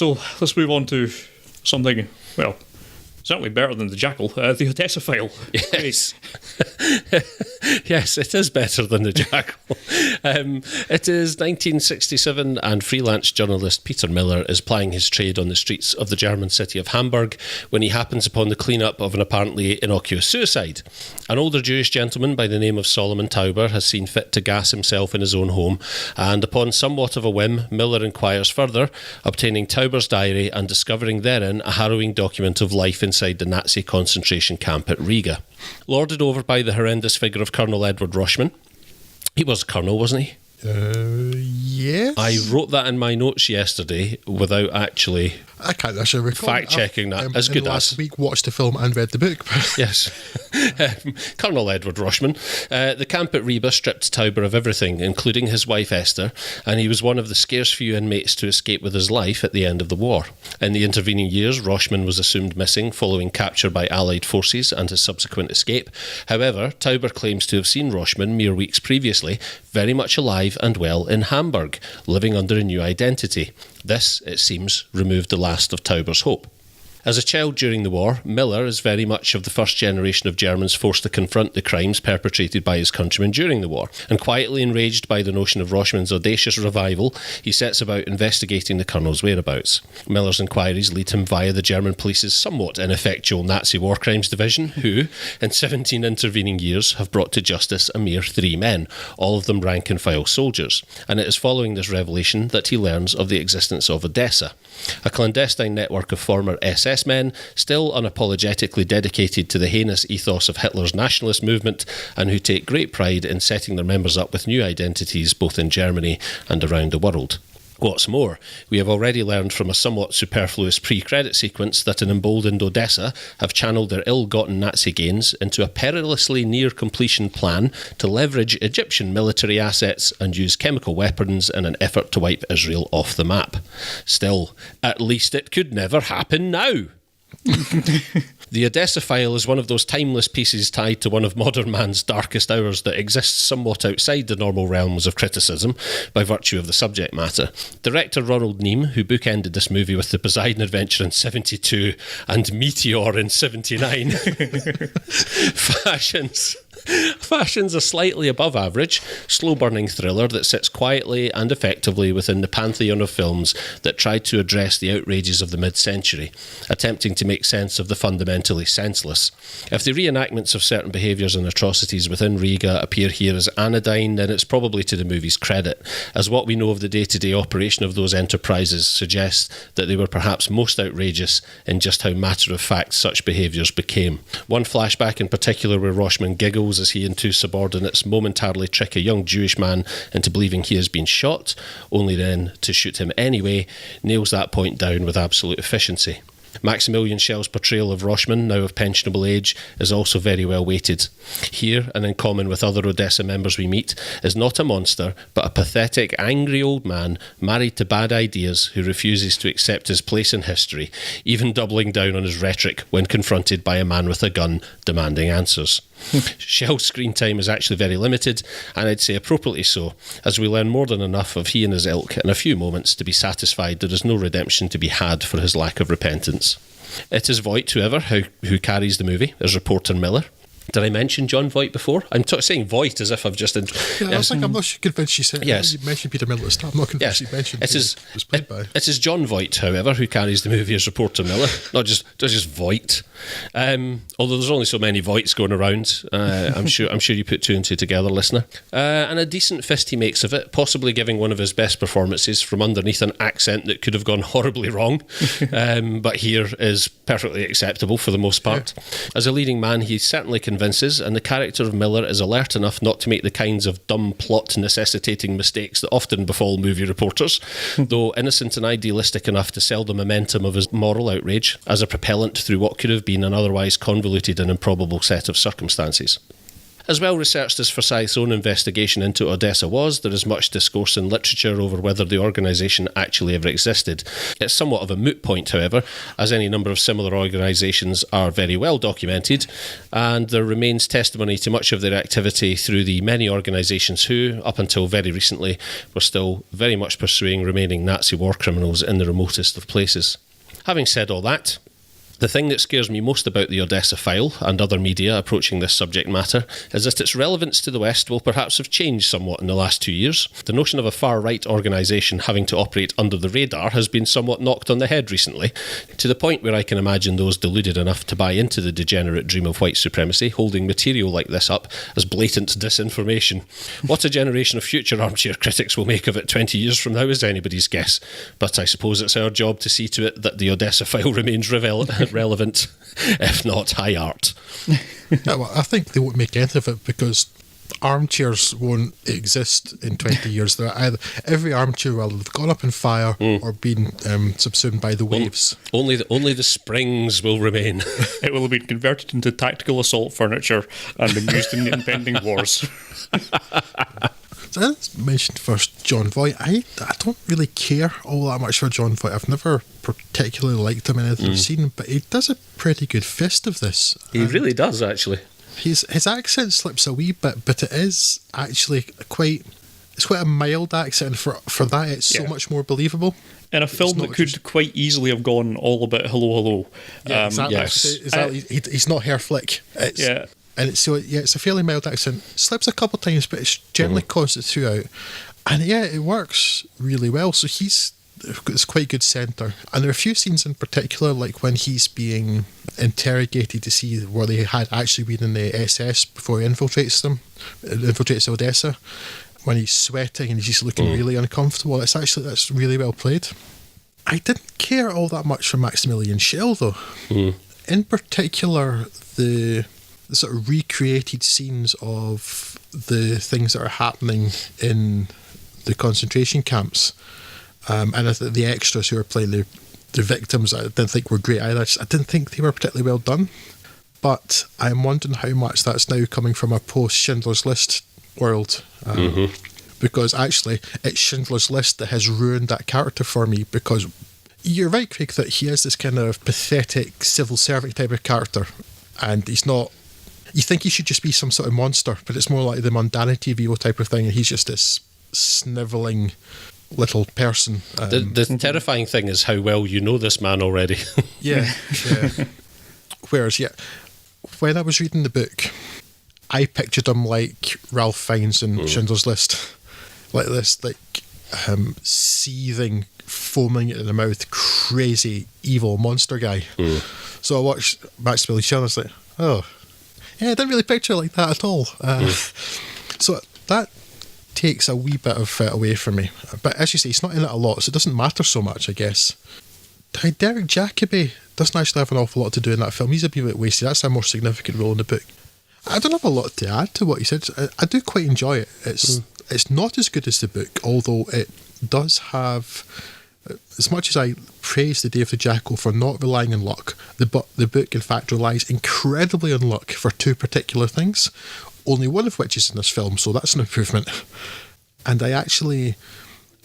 So let's move on to something, well, certainly better than the Jackal, the Odessa file. Yes. Yes, it is better than the Jackal. It is 1967 and freelance journalist Peter Miller is plying his trade on the streets of the German city of Hamburg when he happens upon the clean-up of an apparently innocuous suicide. An older Jewish gentleman by the name of Solomon Tauber has seen fit to gas himself in his own home, and upon somewhat of a whim, Miller inquires further, obtaining Tauber's diary and discovering therein a harrowing document of life inside the Nazi concentration camp at Riga. Lorded over by the horrendous figure of Colonel Edward Roschmann. He was a colonel, wasn't he? Yes. I wrote that in my notes yesterday without actually I can't actually recall. fact-checking that. As good last week, watched the film and read the book. Yes. Colonel Edward Roschmann. The camp at Riga stripped Tauber of everything, including his wife Esther, and he was one of the scarce few inmates to escape with his life at the end of the war. In the intervening years, Roschmann was assumed missing following capture by Allied forces and his subsequent escape. However, Tauber claims to have seen Roschmann mere weeks previously, very much alive and well in Hamburg, living under a new identity. This, it seems, removed the last of Tauber's hope. As a child during the war, Miller is very much of the first generation of Germans forced to confront the crimes perpetrated by his countrymen during the war, and quietly enraged by the notion of Roschmann's audacious revival, he sets about investigating the colonel's whereabouts. Miller's inquiries lead him via the German police's somewhat ineffectual Nazi War Crimes Division, who, in 17 intervening years, have brought to justice a mere 3 men, all of them rank-and-file soldiers, and it is following this revelation that he learns of the existence of Odessa, a clandestine network of former SS men, still unapologetically dedicated to the heinous ethos of Hitler's nationalist movement, and who take great pride in setting their members up with new identities both in Germany and around the world. What's more, we have already learned from a somewhat superfluous pre-credit sequence that an emboldened Odessa have channeled their ill-gotten Nazi gains into a perilously near-completion plan to leverage Egyptian military assets and use chemical weapons in an effort to wipe Israel off the map. Still, at least it could never happen now. The Odessa file is one of those timeless pieces tied to one of modern man's darkest hours that exists somewhat outside the normal realms of criticism by virtue of the subject matter. Director Ronald Neame, who bookended this movie with the Poseidon Adventure in 72 and Meteor in 79, fashions a slightly above average, slow-burning thriller that sits quietly and effectively within the pantheon of films that tried to address the outrages of the mid-century, attempting to make sense of the fundamentally senseless. If the reenactments of certain behaviours and atrocities within Riga appear here as anodyne, then it's probably to the movie's credit, as what we know of the day-to-day operation of those enterprises suggests that they were perhaps most outrageous in just how matter-of-fact such behaviours became. One flashback in particular where Roschmann giggles as he and 2 subordinates momentarily trick a young Jewish man into believing he has been shot, only then to shoot him anyway, nails that point down with absolute efficiency. Maximilian Schell's portrayal of Roschmann, now of pensionable age, is also very well weighted. Here, and in common with other Odessa members we meet, is not a monster, but a pathetic, angry old man married to bad ideas who refuses to accept his place in history, even doubling down on his rhetoric when confronted by a man with a gun demanding answers. Schell's screen time is actually very limited, and I'd say appropriately so, as we learn more than enough of he and his ilk in a few moments to be satisfied there is no redemption to be had for his lack of repentance. It is Voight, who carries the movie, as reporter Miller. Did I mention John Voight before? I'm saying Voight as if I've just... I was like, I'm not convinced you said yes. You mentioned Peter Miller at the start. I'm not convinced you mentioned who it was played by. It is John Voight, however, who carries the movie as reporter Miller, not just Voight. Although there's only so many Voights going around, I'm sure you put 2 and 2 together, listener. And a decent fist he makes of it, possibly giving one of his best performances from underneath an accent that could have gone horribly wrong, but here is perfectly acceptable for the most part. Yeah. As a leading man, he certainly convinces, and the character of Miller is alert enough not to make the kinds of dumb plot necessitating mistakes that often befall movie reporters, though innocent and idealistic enough to sell the momentum of his moral outrage as a propellant through what could have been an otherwise convoluted and improbable set of circumstances. As well researched as Forsyth's own investigation into Odessa was, there is much discourse in literature over whether the organisation actually ever existed. It's somewhat of a moot point, however, as any number of similar organisations are very well documented, and there remains testimony to much of their activity through the many organisations who, up until very recently, were still very much pursuing remaining Nazi war criminals in the remotest of places. Having said all that, the thing that scares me most about the Odessa file and other media approaching this subject matter is that its relevance to the West will perhaps have changed somewhat in the last 2 years. The notion of a far-right organisation having to operate under the radar has been somewhat knocked on the head recently, to the point where I can imagine those deluded enough to buy into the degenerate dream of white supremacy holding material like this up as blatant disinformation. What a generation of future armchair critics will make of it 20 years from now is anybody's guess, but I suppose it's our job to see to it that the Odessa file remains relevant, if not high art. Yeah, well, I think they won't make anything of it because armchairs won't exist in 20 years. They're either, every armchair will have gone up in fire or been subsumed by the waves. Only the springs will remain. It will have been converted into tactical assault furniture and been used in the impending wars. So as mentioned first, John Voight. I don't really care all that much for John Voight. I've never particularly liked him in anything I've seen, but he does a pretty good fist of this. He really does, actually. His accent slips a wee bit, but it is actually quite a mild accent. For that, it's so much more believable. In a film that could quite easily have gone all about hello. Yeah, exactly. Yes. Exactly. He's not Herr Flick. And it's a fairly mild accent. Slips a couple of times, but it's generally constant throughout. And it works really well. So he's got this quite good centre. And there are a few scenes in particular, like when he's being interrogated to see where they had actually been in the SS before he infiltrates Odessa. When he's sweating and he's just looking really uncomfortable. That's really well played. I didn't care all that much for Maximilian Schell, though. In particular, the sort of recreated scenes of the things that are happening in the concentration camps, and the extras who are playing the victims, I didn't think were great either. I didn't think they were particularly well done, but I'm wondering how much that's now coming from a post-Schindler's List world, because actually it's Schindler's List that has ruined that character for me, because you're right, Craig, that he is this kind of pathetic civil servant type of character, and he's not. You think he should just be some sort of monster, but it's more like the mundanity of evil type of thing, and he's just this snivelling little person. The terrifying thing is how well you know this man already. Yeah. Whereas, when I was reading the book, I pictured him like Ralph Fiennes in Schindler's List, like this, seething, foaming in the mouth, crazy, evil monster guy. So I watched Maximilian Schell and I was like, oh. Yeah, I didn't really picture it like that at all. So that takes a wee bit of it away from me. But as you say, he's not in it a lot, so it doesn't matter so much, I guess. Derek Jacobi doesn't actually have an awful lot to do in that film. He's a wee bit wasted. That's a more significant role in the book. I don't have a lot to add to what he said. I do quite enjoy it. It's not as good as the book, although it does have... As much as I praise the Day of the Jackal for not relying on luck, the book in fact relies incredibly on luck for two particular things, only one of which is in this film, so that's an improvement. And the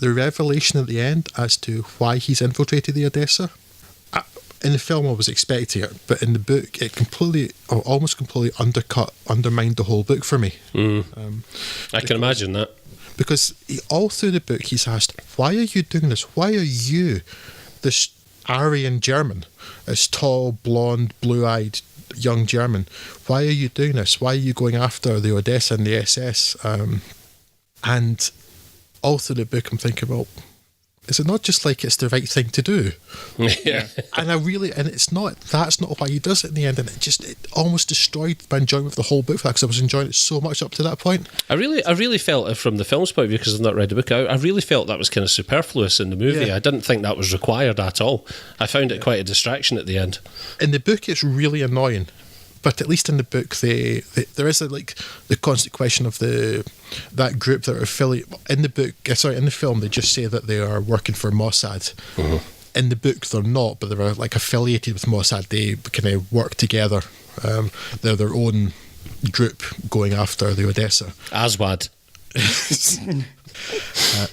revelation at the end as to why he's infiltrated the Odessa, in the film I was expecting it, but in the book it almost completely undermined the whole book for me. I can imagine that. Because all through the book he's asked, why are you doing this? Why are you, this Aryan German, this tall, blonde, blue-eyed young German, why are you doing this? Why are you going after the Odessa and the SS? And all through the book I'm thinking, well, is it not just like it's the right thing to do? Yeah. That's not why he does it in the end, and it almost destroyed my enjoyment of the whole book for that, because I was enjoying it so much up to that point. I really felt, from the film's point of view, because I've not read the book, I really felt that was kind of superfluous in the movie. Yeah. I didn't think that was required at all. I found it quite a distraction at the end. In the book it's really annoying, but at least in the book there is the constant question of that group that are affiliated. In the film they just say that they are working for Mossad. In the book they're not, but they're affiliated with Mossad. They kind of work together. They're their own group going after the Odessa. Aswad.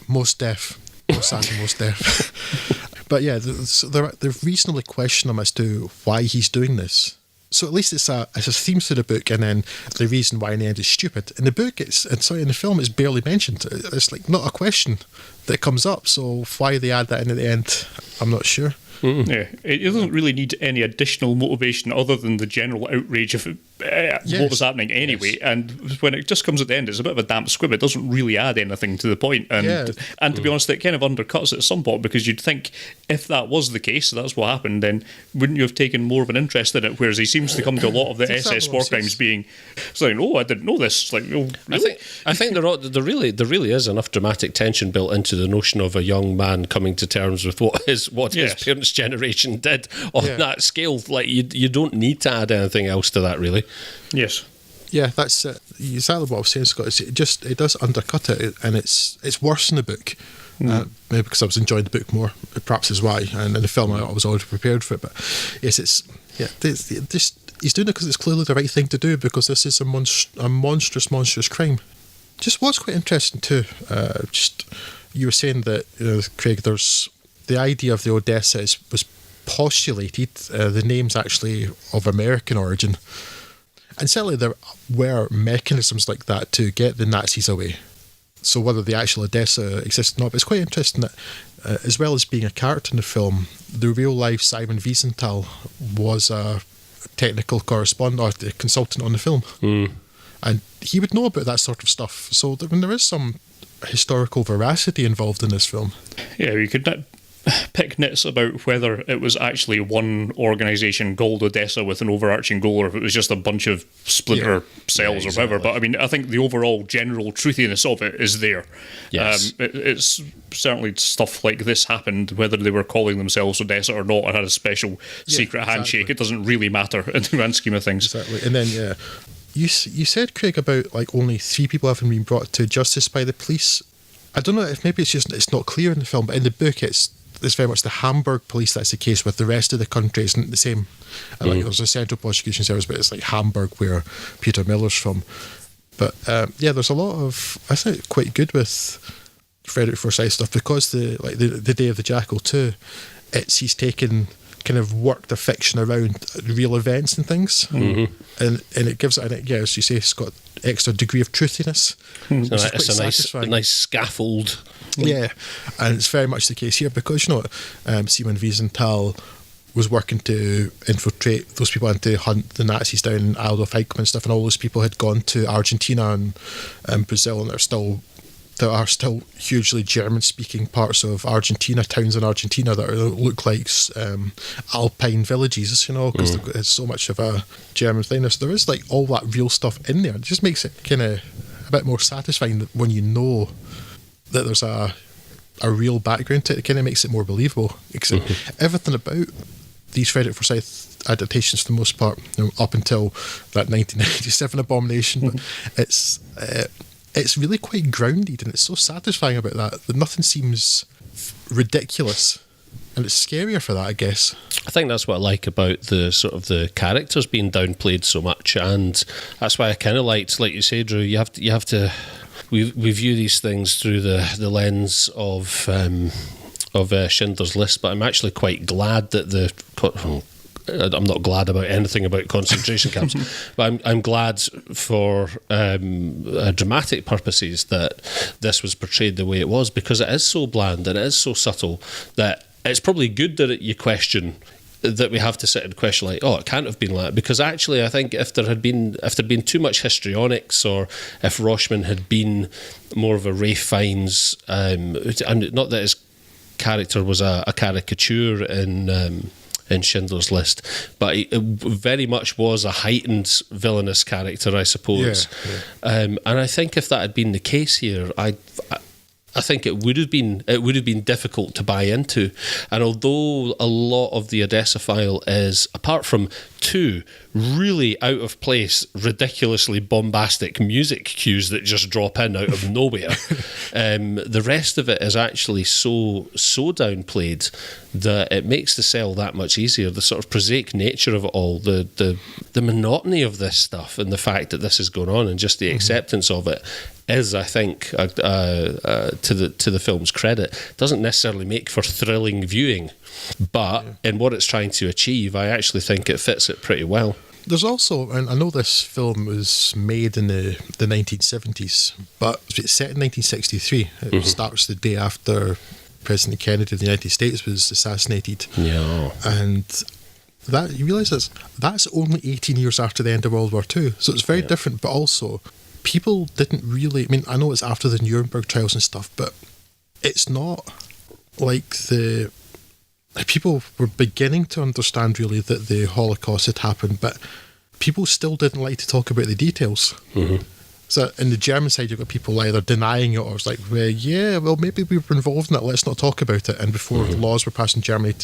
Most deaf. Most sad and most deaf. But yeah, they reasonably question him as to why he's doing this. So at least it's a theme to the book, and then the reason why in the end is stupid. In the book, in the film, it's barely mentioned. It's like not a question that comes up. So why they add that in at the end, I'm not sure. Mm-hmm. Yeah, it doesn't really need any additional motivation other than the general outrage of what was happening anyway. Yes. And when it just comes at the end, it's a bit of a damp squib. It doesn't really add anything to the point. And to be honest, it kind of undercuts it at some point, because you'd think if that was the case, that's what happened, then wouldn't you have taken more of an interest in it? Whereas he seems to come to a lot of the SS war crimes being saying, "Oh, I didn't know this." It's like, oh, really? I think there really is enough dramatic tension built into the notion of a young man coming to terms with what his parents' generation did on that scale. Like you don't need to add anything else to that, really. Yes. Yeah, that's exactly what I was saying, Scott. It does undercut it, and it's worse in the book. Maybe because I was enjoying the book more, perhaps is why. And in the film, I was already prepared for it. But yes, he's doing it because it's clearly the right thing to do, because this is a monstrous crime. Just what's quite interesting too. You were saying that Craig, there's the idea of the Odessa was postulated. The name's actually of American origin. And certainly there were mechanisms like that to get the Nazis away. So whether the actual Odessa exists or not, but it's quite interesting that as well as being a character in the film, the real life Simon Wiesenthal was a technical correspondent or the consultant on the film. And he would know about that sort of stuff. So there is some historical veracity involved in this film. Yeah, you could pick nits about whether it was actually one organisation called Odessa with an overarching goal, or if it was just a bunch of splinter cells or whatever. But I mean, I think the overall general truthiness of it is there. Yes. It's certainly stuff like this happened, whether they were calling themselves Odessa or not, and had a special secret handshake. It doesn't really matter in the grand scheme of things. Exactly. And then, you said, Craig, about like only 3 people having been brought to justice by the police. I don't know if maybe it's not clear in the film, but in the book it's very much the Hamburg police that's the case. With the rest of the country isn't the same. Like there's a central prosecution service, but it's like Hamburg where Peter Miller's from. But there's a lot of, I think, quite good with Frederick Forsyth stuff, because the Day of the Jackal too, he's taken kind of worked the fiction around real events and things, and it gives it, as you say, it's got extra degree of truthiness. It's a nice scaffold. Yeah, and it's very much the case here, because Simon Wiesenthal was working to infiltrate those people and to hunt the Nazis down in Adolf Eichmann and stuff, and all those people had gone to Argentina and Brazil, and there are still hugely German-speaking parts of Argentina, towns in Argentina that look like alpine villages, because it's so much of a German thing. So there is like all that real stuff in there. It just makes it kind of a bit more satisfying when you know that there's a real background to it. It kind of makes it more believable. Everything about these Frederick Forsyth adaptations, for the most part, up until that 1997 abomination, but it's really quite grounded, and it's so satisfying about that nothing seems ridiculous, and it's scarier for that, I guess. I think that's what I like about the sort of the characters being downplayed so much, and that's why I kind of liked, like you say, Drew, you have to we view these things through the lens of Schindler's List, but I'm actually quite glad that I'm not glad about anything about concentration camps, but I'm glad for dramatic purposes that this was portrayed the way it was, because it is so bland and it is so subtle that it's probably good that you question, that we have to sit and question, like, it can't have been like that, because actually I think if there'd been too much histrionics, or if Rochman had been more of a Ralph Fiennes, and not that his character was a caricature in Schindler's List, but it very much was a heightened villainous character, I suppose. And I think if that had been the case here, I think it would have been difficult to buy into. And although a lot of the Odessa file is, apart from two really out of place, ridiculously bombastic music cues that just drop in out of nowhere, the rest of it is actually so downplayed that it makes the sell that much easier. The sort of prosaic nature of it all, the monotony of this stuff, and the fact that this is going on, and just the acceptance of it is, I think, to the film's credit, doesn't necessarily make for thrilling viewing, but in what it's trying to achieve, I actually think it fits it pretty well. There's also, and I know this film was made in the 1970s, but it's set in 1963. It starts the day after President Kennedy of the United States was assassinated. Yeah. And that, you realise that's only 18 years after the end of World War II. So it's very different, but also people didn't really, I mean, I know it's after the Nuremberg trials and stuff, but it's not like people were beginning to understand really that the Holocaust had happened, but people still didn't like to talk about the details. So in the German side, you've got people either denying it or it's like, well, maybe we were involved in it, let's not talk about it. And before the laws were passed in Germany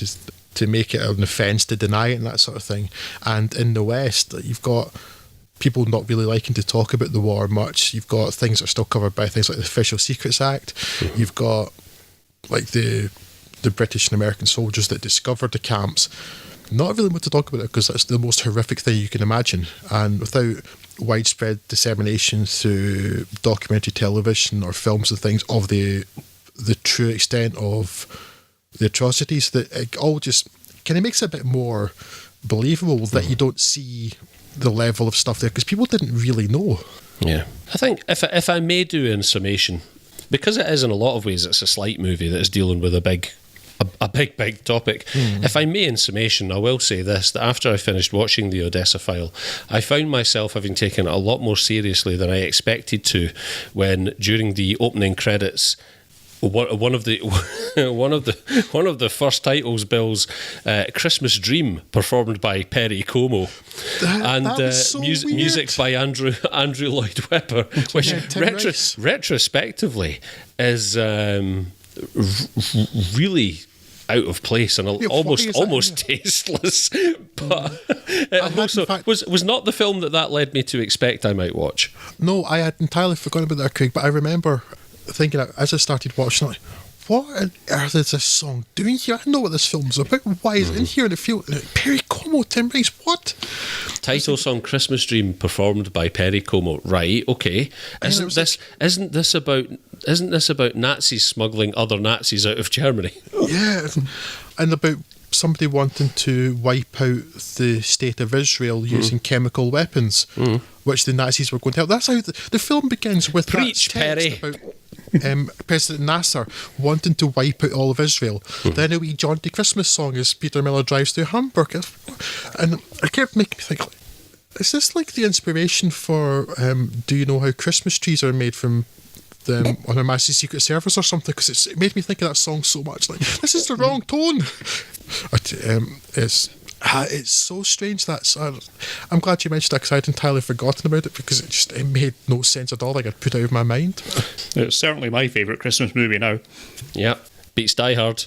to make it an offence to deny it and that sort of thing. And in the West, you've got people not really liking to talk about the war much. You've got things that are still covered by things like the Official Secrets Act. You've got like the British and American soldiers that discovered the camps. Not really want to talk about it because that's the most horrific thing you can imagine. And without widespread dissemination through documentary television or films and things of the true extent of the atrocities, that it all just kind of makes it a bit more believable that you don't see the level of stuff there, because people didn't really know. Yeah. I think if I may do in summation, because it is in a lot of ways, it's a slight movie that is dealing with a big topic. If I may in summation, I will say this, that after I finished watching the Odessa file, I found myself having taken it a lot more seriously than I expected to when, during the opening credits, one of the first titles bills "Christmas Dream," performed by Perry Como, and so music by Andrew Lloyd Webber, which retrospectively is really out of place and almost tasteless. But it also was not the film that led me to expect I might watch. No, I had entirely forgotten about that, Craig, but I remember thinking as I started watching it, what on earth is this song doing here? I know what this film's about. Why is it in here? And it feels Perry Como, Tim Rice, what? Title song "Christmas Dream" performed by Perry Como. Right, okay. Isn't this about Nazis smuggling other Nazis out of Germany? Yeah, and about somebody wanting to wipe out the state of Israel using chemical weapons, which the Nazis were going to help. That's how the film begins with Preach, that text Perry. about President Nasser wanting to wipe out all of Israel. Then a wee jaunty Christmas song as Peter Miller drives through Hamburg. And it kept making me think, is this like the inspiration for Do You Know How Christmas Trees Are Made from on Her Majesty's Secret Service or something? Because it made me think of that song so much. Like, this is the wrong tone. It's so strange. I'm glad you mentioned that, because I'd entirely forgotten about it, because it made no sense at all. Like, I'd put it out of my mind. It's certainly my favourite Christmas movie now. Yeah, beats Die Hard.